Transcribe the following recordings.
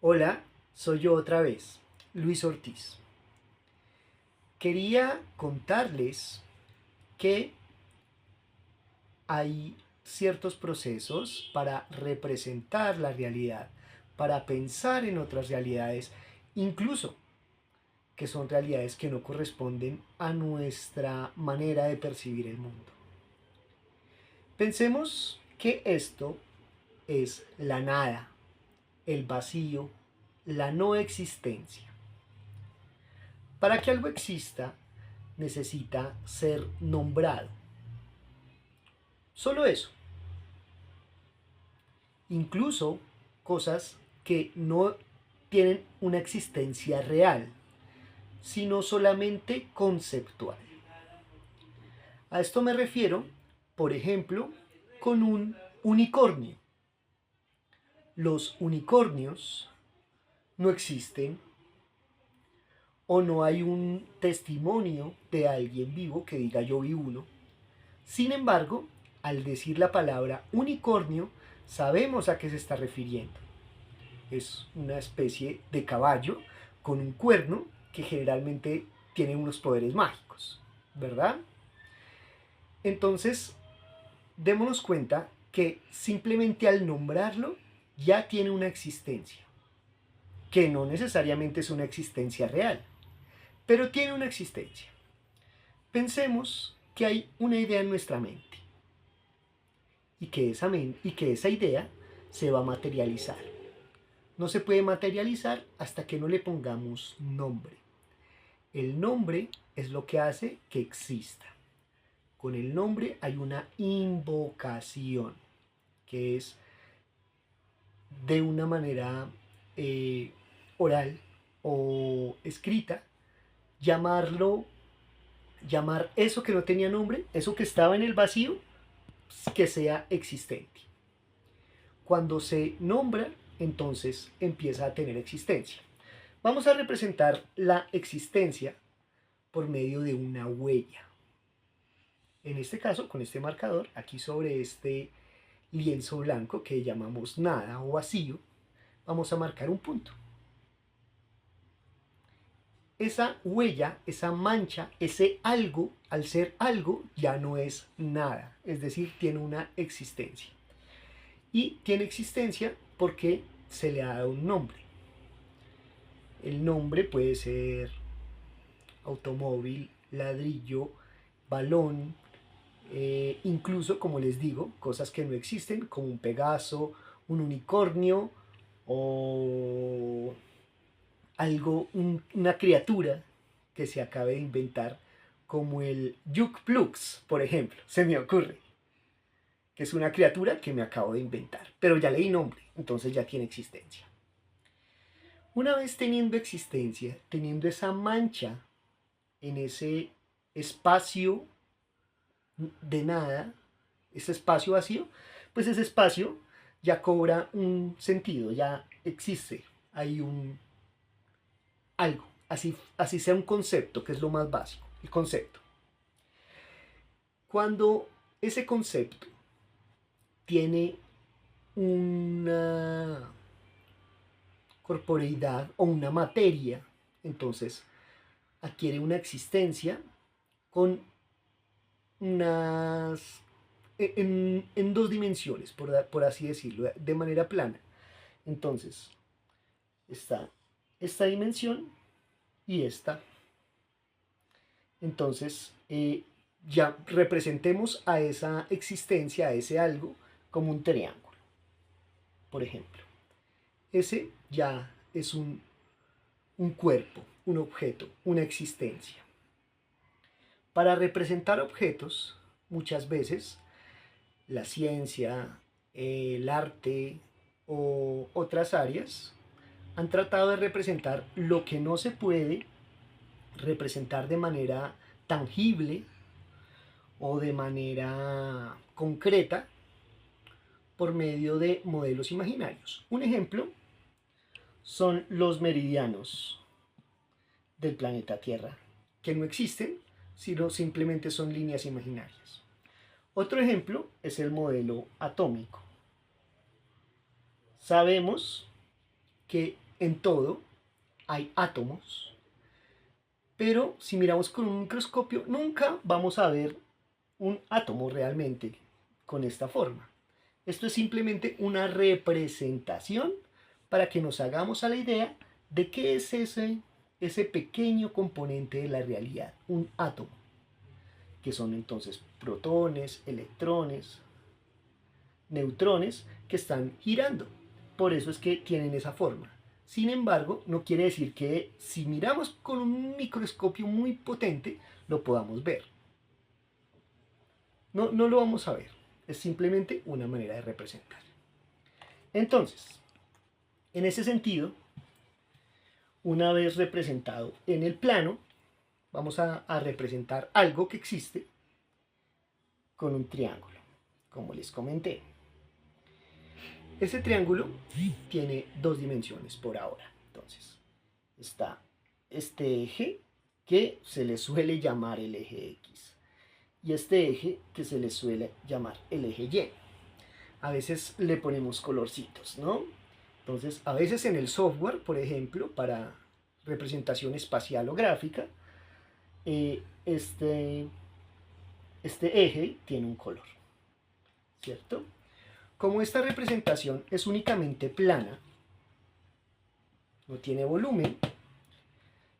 Hola, soy yo otra vez, Luis Ortiz. Quería contarles que hay ciertos procesos para representar la realidad, para pensar en otras realidades, incluso que son realidades que no corresponden a nuestra manera de percibir el mundo. Pensemos que esto es la nada, el vacío, la no existencia. Para que algo exista, necesita ser nombrado. Solo eso. Incluso cosas que no tienen una existencia real, sino solamente conceptual. A esto me refiero, por ejemplo, con un unicornio. Los unicornios no existen o no hay un testimonio de alguien vivo que diga yo vi uno. Sin embargo, al decir la palabra unicornio, sabemos a qué se está refiriendo. Es una especie de caballo con un cuerno que generalmente tiene unos poderes mágicos, ¿verdad? Entonces, démonos cuenta que simplemente al nombrarlo ya tiene una existencia, que no necesariamente es una existencia real, pero tiene una existencia. Pensemos que hay una idea en nuestra mente y que esa idea se va a materializar. No se puede materializar hasta que no le pongamos nombre. El nombre es lo que hace que exista. Con el nombre hay una invocación, que es de una manera oral o escrita, llamarlo, llamar eso que no tenía nombre, eso que estaba en el vacío, que sea existente. Cuando se nombra, entonces empieza a tener existencia. Vamos a representar la existencia por medio de una huella. En este caso, con este marcador, aquí sobre este lienzo blanco que llamamos nada o vacío, vamos a marcar un punto. Esa huella, esa mancha, ese algo, al ser algo, ya no es nada, es decir, tiene una existencia. Y tiene existencia porque se le ha dado un nombre. El nombre puede ser automóvil, ladrillo, balón, incluso, como les digo, cosas que no existen, como un Pegaso, un unicornio o una criatura que se acabe de inventar, como el Yuk Plux, por ejemplo, se me ocurre, que es una criatura que me acabo de inventar, pero ya le di nombre, entonces ya tiene existencia. Una vez teniendo existencia, teniendo esa mancha en ese espacio de nada, ese espacio vacío, pues ese espacio ya cobra un sentido, ya existe, hay un algo, así sea un concepto, que es lo más básico, el concepto. Cuando ese concepto tiene una corporeidad o una materia, entonces adquiere una existencia con unas en dos dimensiones, por así decirlo, de manera plana. Entonces, está esta dimensión y esta. Entonces, ya representemos a esa existencia, a ese algo, como un triángulo, por ejemplo. Ese ya es un cuerpo, un objeto, una existencia. Para representar objetos, muchas veces la ciencia, el arte o otras áreas han tratado de representar lo que no se puede representar de manera tangible o de manera concreta por medio de modelos imaginarios. Un ejemplo son los meridianos del planeta Tierra, que no existen, sino simplemente son líneas imaginarias. Otro ejemplo es el modelo atómico. Sabemos que en todo hay átomos, pero si miramos con un microscopio nunca vamos a ver un átomo realmente con esta forma. Esto es simplemente una representación para que nos hagamos a la idea de qué es ese pequeño componente de la realidad, un átomo, que son entonces protones, electrones, neutrones que están girando. Por eso es que tienen esa forma. Sin embargo, no quiere decir que si miramos con un microscopio muy potente, lo podamos ver. No lo vamos a ver. Es simplemente una manera de representar. Entonces, en ese sentido, una vez representado en el plano, vamos a representar algo que existe con un triángulo, como les comenté. Ese triángulo tiene dos dimensiones por ahora. Entonces, está este eje que se le suele llamar el eje X y este eje que se le suele llamar el eje Y. A veces le ponemos colorcitos, ¿no? Entonces, a veces en el software, por ejemplo, para representación espacial o gráfica, este eje tiene un color, ¿cierto? Como esta representación es únicamente plana, no tiene volumen,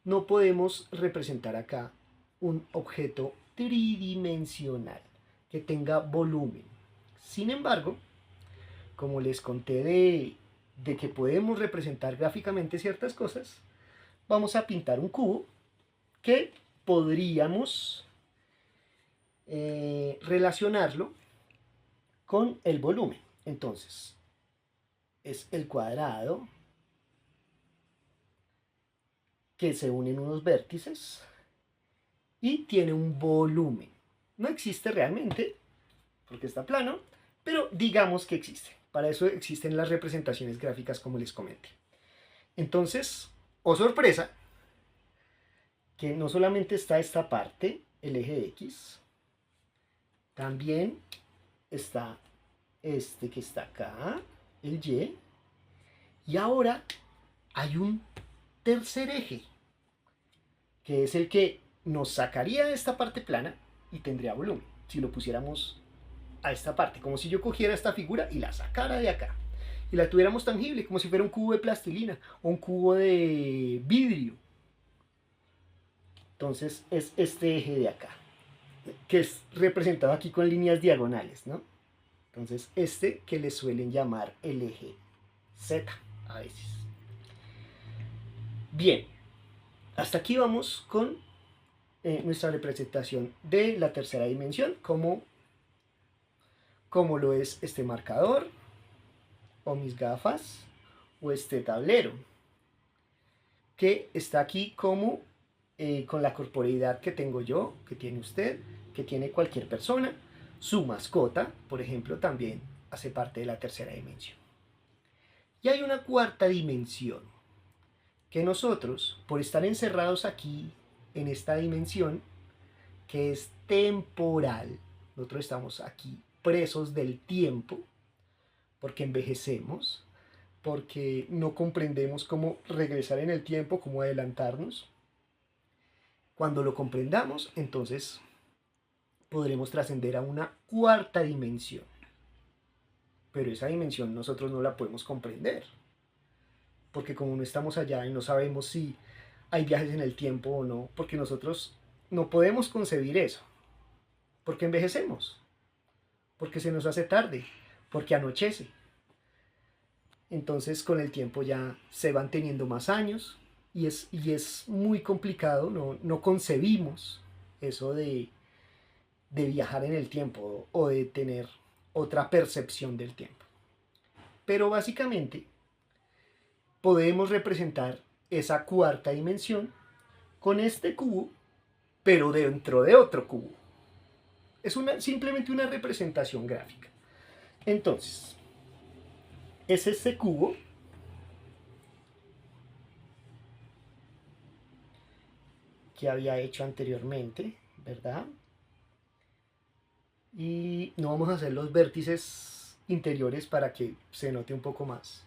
no podemos representar acá un objeto tridimensional que tenga volumen. Sin embargo, como les conté de que podemos representar gráficamente ciertas cosas, vamos a pintar un cubo que podríamos relacionarlo con el volumen. Entonces, es el cuadrado que se unen unos vértices y tiene un volumen. No existe realmente porque está plano, pero digamos que existe. Para eso existen las representaciones gráficas como les comenté. Entonces, oh sorpresa, que no solamente está esta parte, el eje X, también está este que está acá, el Y, y ahora hay un tercer eje, que es el que nos sacaría esta parte plana y tendría volumen, si lo pusiéramos a esta parte, como si yo cogiera esta figura y la sacara de acá, y la tuviéramos tangible, como si fuera un cubo de plastilina, o un cubo de vidrio. Entonces es este eje de acá, que es representado aquí con líneas diagonales, ¿no? Entonces este que le suelen llamar el eje Z a veces. Bien, hasta aquí vamos con nuestra representación de la tercera dimensión, como lo es este marcador, o mis gafas, o este tablero, que está aquí como con la corporeidad que tengo yo, que tiene usted, que tiene cualquier persona. Su mascota, por ejemplo, también hace parte de la tercera dimensión. Y hay una cuarta dimensión, que nosotros, por estar encerrados aquí, en esta dimensión, que es temporal, nosotros estamos aquí presos del tiempo, porque envejecemos, porque no comprendemos cómo regresar en el tiempo, cómo adelantarnos. Cuando lo comprendamos, entonces podremos trascender a una cuarta dimensión. Pero esa dimensión nosotros no la podemos comprender, porque como no estamos allá y no sabemos si hay viajes en el tiempo o no, porque nosotros no podemos concebir eso, porque envejecemos, porque se nos hace tarde, porque anochece. Entonces con el tiempo ya se van teniendo más años y es muy complicado, no concebimos eso de viajar en el tiempo o de tener otra percepción del tiempo. Pero básicamente podemos representar esa cuarta dimensión con este cubo, pero dentro de otro cubo. Es simplemente una representación gráfica. Entonces, es este cubo que había hecho anteriormente, ¿verdad? Y no vamos a hacer los vértices interiores para que se note un poco más.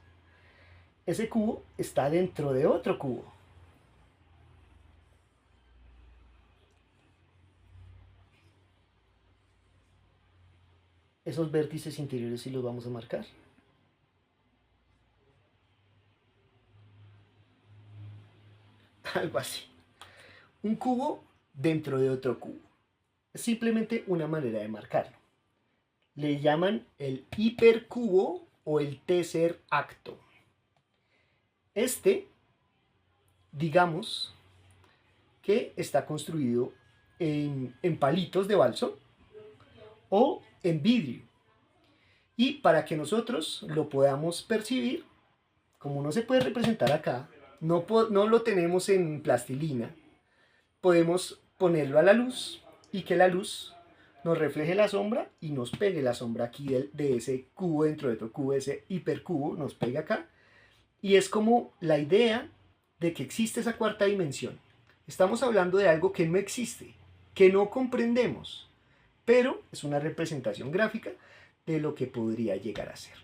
ese cubo está dentro de otro cubo. Esos vértices interiores sí los vamos a marcar. Algo así. Un cubo dentro de otro cubo. Es simplemente una manera de marcarlo. Le llaman el hipercubo o el tercer acto. Digamos que está construido en palitos de balso o en vidrio. Y para que nosotros lo podamos percibir, como no se puede representar acá, no lo tenemos en plastilina, podemos ponerlo a la luz y que la luz nos refleje la sombra y nos pegue la sombra aquí de ese cubo dentro de otro cubo, ese hipercubo, nos pega acá. Y es como la idea de que existe esa cuarta dimensión. Estamos hablando de algo que no existe, que no comprendemos, pero es una representación gráfica de lo que podría llegar a ser.